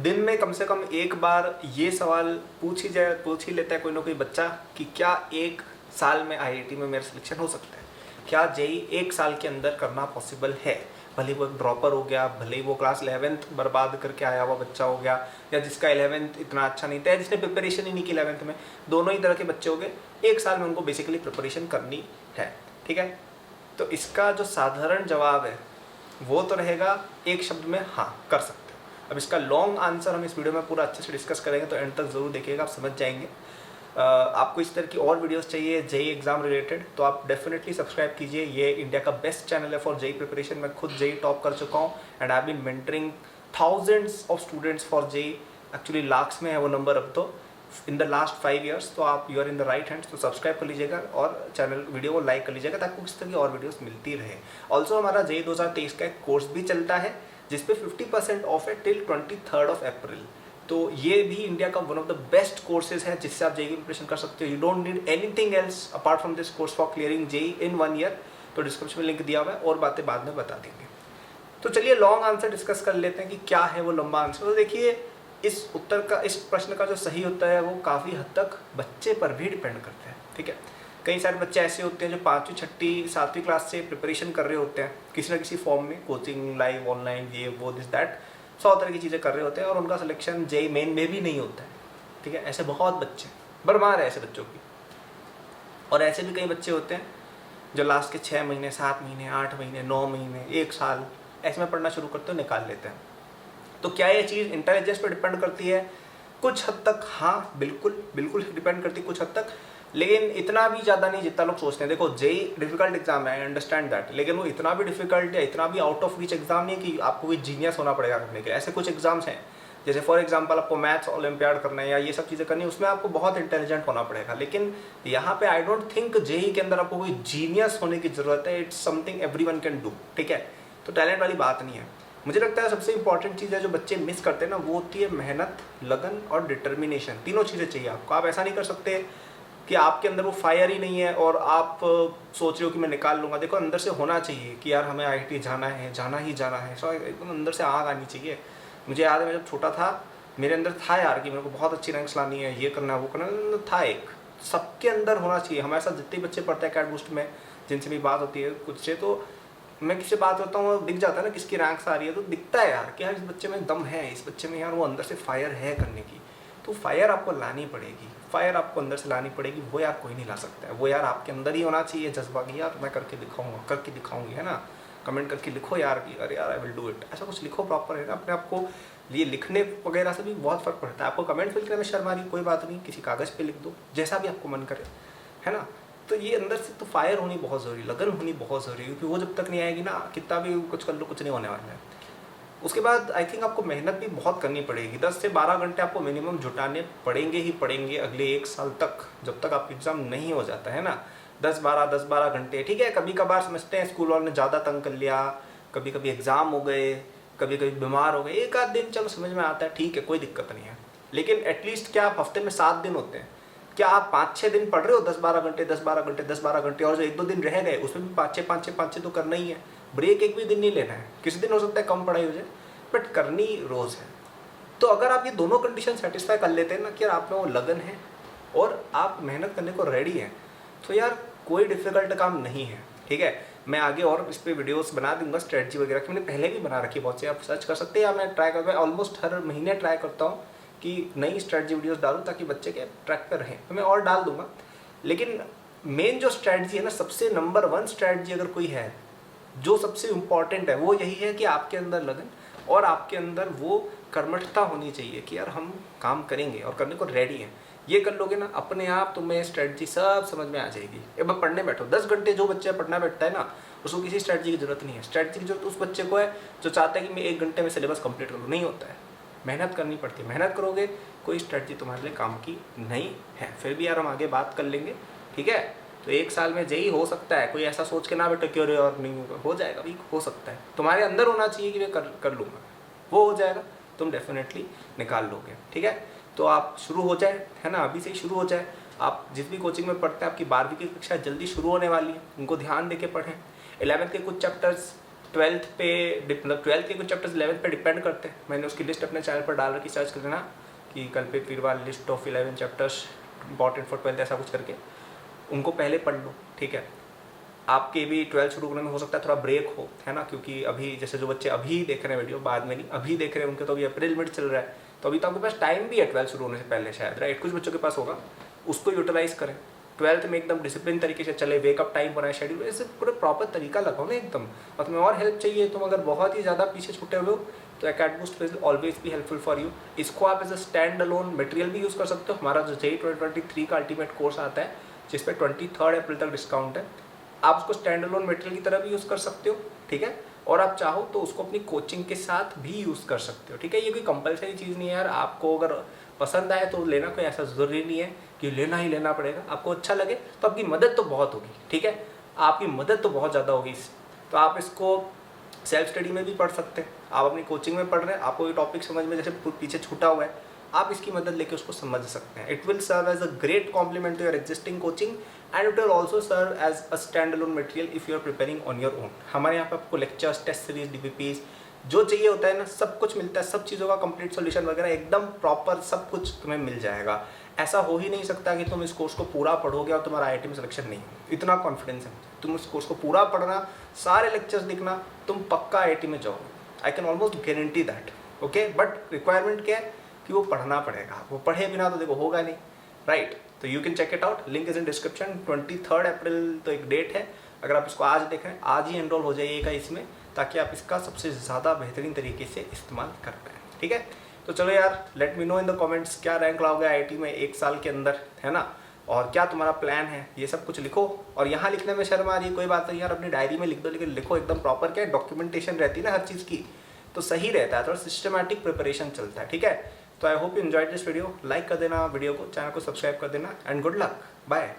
दिन में कम से कम एक बार ये सवाल पूछ ही लेता है कोई ना कोई बच्चा कि क्या एक साल में आईआईटी में मेरा सिलेक्शन हो सकता है, क्या जेई एक साल के अंदर करना पॉसिबल है। भले वो एक ड्रॉपर हो गया, भले ही वो क्लास 11th बर्बाद करके आया हुआ बच्चा हो गया, या जिसका 11th इतना अच्छा नहीं था, जिसने प्रिपरेशन ही नहीं की 11th में, दोनों ही तरह के बच्चे हो गए। एक साल में उनको बेसिकली प्रिपरेशन करनी है, ठीक है। तो इसका जो साधारण जवाब है वो तो रहेगा एक शब्द में, हाँ कर सकते हो। अब इसका लॉन्ग आंसर हम इस वीडियो में पूरा अच्छे से डिस्कस करेंगे, तो एंड तक ज़रूर देखिएगा, आप समझ जाएंगे। आपको इस तरह की और वीडियोस चाहिए जेई एग्जाम रिलेटेड तो आप डेफिनेटली सब्सक्राइब कीजिए। ये इंडिया का बेस्ट चैनल है फॉर जेई प्रिपरेशन। मैं खुद जेई टॉप कर चुका हूँ and I been mentoring thousands of students for JEE. Actually lakhs में है वो नंबर अब तो, इन द लास्ट 5 years। तो आप you are in the right hands, तो सब्सक्राइब कर लीजिएगा और चैनल वीडियो को लाइक कर लीजिएगा ताकि इस तरह की और वीडियोस मिलती रहे। ऑल्सो हमारा जेई 2023 का एक कोर्स भी चलता है जिसपे 50% ऑफ है टिल 23rd April। तो ये भी इंडिया का one of the best courses है जिससे आप जेई की प्रिपरेशन कर सकते हो। You don't need anything else apart from this course for clearing JEE in 1 year। तो डिस्क्रिप्शन में लिंक दिया हुआ है और बातें बाद में बता देंगे। तो चलिए लॉन्ग आंसर डिस्कस कर लेते हैं कि क्या है वो लंबा आंसर। तो देखिए इस प्रश्न का जो सही उत्तर है वो काफ़ी हद तक बच्चे पर भी डिपेंड करता है, ठीक है। कई सारे बच्चे ऐसे होते हैं जो 5वीं 6वीं 7वीं क्लास से प्रिपरेशन कर रहे होते हैं किसी ना किसी फॉर्म में, कोचिंग, लाइव, ऑनलाइन, ये वो दिस दैट 100 तरह की चीज़ें कर रहे होते हैं और उनका सिलेक्शन जेई मेन में भी नहीं होता है, ठीक है। ऐसे बहुत बच्चे, भरमार है ऐसे बच्चों की। और ऐसे भी कई बच्चे होते हैं जो लास्ट के 6 महीने, 7 महीने, 8 महीने, 9 महीने, 1 साल ऐसे में पढ़ना शुरू करते हो, निकाल लेते हैं। तो क्या ये चीज़ इंटेलिजेंस पर डिपेंड करती है? कुछ हद तक हाँ, बिल्कुल डिपेंड करती है कुछ हद तक, लेकिन इतना भी ज़्यादा नहीं जितना लोग सोचते हैं। देखो जेई डिफिकल्ट एग्जाम है, आई अंडरस्टैंड दैट, लेकिन वो इतना भी डिफिकल्ट या इतना भी आउट ऑफ रीच एग्जाम नहीं है कि आपको कोई जीनियस होना पड़ेगा करने के लिए। ऐसे कुछ एग्जाम्स हैं जैसे फॉर एग्जाम्पल आपको मैथ्स ओलंपियाड करना है या ये सब चीज़ें करनी है, उसमें आपको बहुत इंटेलिजेंट होना पड़ेगा। लेकिन यहाँ पे आई डोंट थिंक जेई के अंदर आपको कोई जीनियस होने की जरूरत है। It's something everyone can do, ठीक है। तो टैलेंट वाली बात नहीं है। मुझे लगता है सबसे इंपॉर्टेंट चीज़ है जो बच्चे मिस करते हैं ना, वो होती है मेहनत, लगन और डिटर्मिनेशन। तीनों चीज़ें चाहिए आपको। आप ऐसा नहीं कर सकते कि आपके अंदर वो फायर ही नहीं है और आप सोच रहे हो कि मैं निकाल लूँगा। देखो अंदर से होना चाहिए कि यार हमें आईआईटी जाना है, जाना ही जाना है। सो एकदम अंदर से आग आनी चाहिए। मुझे याद है मैं जब छोटा था मेरे अंदर था यार कि मेरे को बहुत अच्छी रैंक्स लानी है, ये करना है, वो करना है, था एक सबके अंदर होना चाहिए। हमारे साथ जितने बच्चे पढ़ते हैं कैट बूस्ट में, जिनसे भी बात होती है कुछ से, तो मैं किससे बात करता हूँ दिख जाता है ना किसकी रैंक्स आ रही है, तो दिखता है यार कि यार इस बच्चे में दम है, इस बच्चे में यार वो अंदर से फायर है करने की। तो फायर आपको लानी पड़ेगी, फायर आपको अंदर से लानी पड़ेगी। वो यार कोई नहीं ला सकता है, वो यार आपके अंदर ही होना चाहिए जज्बा कि यार मैं करके दिखाऊंगा, करके दिखाऊंगी, है ना। कमेंट करके लिखो यार कि अरे यार आई विल डू इट, ऐसा कुछ लिखो प्रॉपर, है ना। अपने आपको ये लिखने वगैरह से भी बहुत फर्क पड़ता है। आपको कमेंट फिल करने में शर्म आ रही, कोई बात नहीं, किसी कागज़ पे लिख दो, जैसा भी आपको मन करे, है ना। तो ये अंदर से तो फायर होनी बहुत ज़रूरी, लगन होनी बहुत ज़रूरी, क्योंकि वो जब तक नहीं आएगी ना, कितना भी कुछ कर लो कुछ नहीं होने वाला है। उसके बाद आई थिंक आपको मेहनत भी बहुत करनी पड़ेगी। 10 से 12 घंटे आपको मिनिमम जुटाने पड़ेंगे ही पड़ेंगे अगले 1 साल तक, जब तक आपका एग्ज़ाम नहीं हो जाता है ना। 10-12 घंटे, ठीक है। कभी कभार समझते हैं स्कूल वालों ने ज़्यादा तंग कर लिया, कभी कभी एग्ज़ाम हो गए, कभी कभी बीमार हो गए, 1 आध दिन चलो समझ में आता है, ठीक है, कोई दिक्कत नहीं है। लेकिन एटलीस्ट क्या आप हफ्ते में 7 दिन होते हैं, क्या आप 5-6 दिन पढ़ रहे हो 10-12 घंटे 10-12 घंटे 10-12 घंटे, और जो 1-2 दिन रह गए उसमें भी 5-6 तो करना ही है। ब्रेक एक भी दिन नहीं लेना है। किसी दिन हो सकता है कम पढ़ाई हो जाए, बट करनी रोज़ है। तो अगर आप ये दोनों कंडीशन सेटिस्फाई कर लेते हैं ना कि यार आप में वो लगन है और आप मेहनत करने को रेडी हैं, तो यार कोई डिफ़िकल्ट काम नहीं है, ठीक है। मैं आगे और इस पर वीडियोस बना दूंगा स्ट्रेटजी वगैरह की, मैंने पहले भी बना रखी है बहुत से, आप सर्च कर सकते हैं या मैं ट्राई करता हूँ, ऑलमोस्ट हर महीने ट्राई करता हूँ कि नई स्ट्रेटजी वीडियोस डालूं ताकि बच्चे के ट्रैक पर रहें। तो मैं और डाल दूंगा, लेकिन मेन जो स्ट्रेटजी है ना, सबसे नंबर 1 स्ट्रेटजी अगर कोई है जो सबसे इम्पॉर्टेंट है, वो यही है कि आपके अंदर लगन और आपके अंदर वो कर्मठता होनी चाहिए कि यार हम काम करेंगे और करने को रेडी हैं। ये कर लोगे ना, अपने आप तुम्हें स्ट्रेटजी सब समझ में आ जाएगी। एक बार पढ़ने बैठो, 10 घंटे जो बच्चा पढ़ना बैठता है ना, उसको किसी स्ट्रेटजी की जरूरत नहीं है। स्ट्रेटजी की जरूरत उस बच्चे को है जो चाहता है कि मैं 1 घंटे में सिलेबस कंप्लीट करूँ। नहीं होता है, मेहनत करनी पड़ती है। मेहनत करोगे, कोई स्ट्रेटजी तुम्हारे लिए काम की नहीं है। फिर भी यार हम आगे बात कर लेंगे, ठीक है। तो 1 साल में जेई हो सकता है, कोई ऐसा सोच के ना बैठो क्यों रे और नहीं होगा, हो जाएगा भी, हो सकता है। तुम्हारे अंदर होना चाहिए कि मैं कर लूँगा, वो हो जाएगा, तुम डेफिनेटली निकाल लोगे, ठीक है। तो आप शुरू हो जाए, है ना, अभी से ही शुरू हो जाए। आप जिस भी कोचिंग में पढ़ते हैं, आपकी 12वीं की कक्षा जल्दी शुरू होने वाली है, उनको ध्यान दे के पढ़ें। 11th के कुछ चैप्टर्स ट्वेल्थ पे मतलब ट्वेल्थ के कुछ चैप्टर्स 11th पे डिपेंड करते हैं। मैंने उसकी लिस्ट अपने चैनल पर डाल रखी, सर्च कर लेना कि कल पे वीरवार list of 11 chapters important for 12th ऐसा कुछ करके उनको पहले पढ़ लो, ठीक है। आपके भी 12th शुरू करने में हो सकता है थोड़ा ब्रेक हो, है ना, क्योंकि अभी जैसे जो बच्चे अभी देख रहे हैं वीडियो, बाद में नहीं अभी देख रहे हैं, उनके तो अभी अप्रैल मिड चल रहा है, तो अभी तो आपके पास टाइम भी है 12th शुरू होने से पहले शायद, राइट। कुछ बच्चों के पास होगा, उसको यूटिलाइज करें। 12th में एकदम डिसिप्लिन तरीके से चले, वेकअप टाइम बनाए, शेड्यूल, ऐसे पूरे प्रॉपर तरीका लगाओ ना एकदम। और तुम्हें और हेल्प चाहिए, तुम अगर बहुत ही ज़्यादा पीछे छूटे हुए हो तो Acadboost will always be helpful for you. इसको आप as a stand alone material भी यूज़ कर सकते हो। हमारा जो JEE 2023 का अल्टीमेट कोर्स आता है जिस पे 23 अप्रैल तक डिस्काउंट है, आप उसको स्टैंड अलोन मटेरियल की तरह भी यूज़ कर सकते हो, ठीक है। और आप चाहो तो उसको अपनी कोचिंग के साथ भी यूज़ कर सकते हो, ठीक है। ये कोई कंपलसरी चीज़ नहीं है यार, आपको अगर पसंद आए तो लेना, कोई ऐसा ज़रूरी नहीं है कि लेना ही लेना पड़ेगा। आपको अच्छा लगे तो आपकी मदद तो बहुत होगी, ठीक है, आपकी मदद तो बहुत ज़्यादा होगी इससे। तो आप इसको सेल्फ स्टडी में भी पढ़ सकते हैं। आप अपनी कोचिंग में पढ़ रहे हैं, आपको ये टॉपिक समझ में जैसे पीछे छूटा हुआ है, आप इसकी मदद लेके उसको समझ सकते हैं। It will serve as a great complement to your existing coaching and it will also serve as a stand alone material if you are preparing on your own. हमारे यहाँ पे आपको लेक्चर्स, टेस्ट सीरीज, DPPs जो चाहिए होता है ना, सब कुछ मिलता है। सब चीज़ों का कंप्लीट सॉल्यूशन वगैरह एकदम प्रॉपर सब कुछ तुम्हें मिल जाएगा। ऐसा हो ही नहीं सकता कि तुम इस कोर्स को पूरा पढ़ोगे और तुम्हारा IIT में सिलेक्शन नहीं हो। इतना कॉन्फिडेंस है, तुम इस कोर्स को पूरा पढ़ना, सारे लेक्चर्स देखना, तुम पक्का IIT में जाओगे। I can almost guarantee that, okay. But requirement क्या है कि वो पढ़ना पड़ेगा, वो पढ़े बिना तो देखो होगा नहीं, राइट। तो you can check it out, link is in description. 23 April तो एक डेट है, अगर आप इसको आज देखें, आज ही एनरोल हो जाइएगा इसमें, ताकि आप इसका सबसे ज़्यादा बेहतरीन तरीके से इस्तेमाल कर पाएँ, ठीक है। तो चलो यार, let me know in the comments क्या रैंक लाओगे IIT में 1 साल के अंदर, है ना, और क्या तुम्हारा प्लान है, ये सब कुछ लिखो। और यहाँ लिखने में शर्म आ रही है, कोई बात नहीं यार, अपनी डायरी में लिख दो, लेकिन लिखो एकदम प्रॉपर। क्या डॉक्यूमेंटेशन रहती है ना हर चीज़ की, तो सही रहता है, थोड़ा सिस्टमैटिक प्रिपरेशन चलता है, ठीक है। तो I hope you enjoyed this video. Like कर देना वीडियो को, चैनल को सब्सक्राइब कर देना, एंड गुड लक, बाय।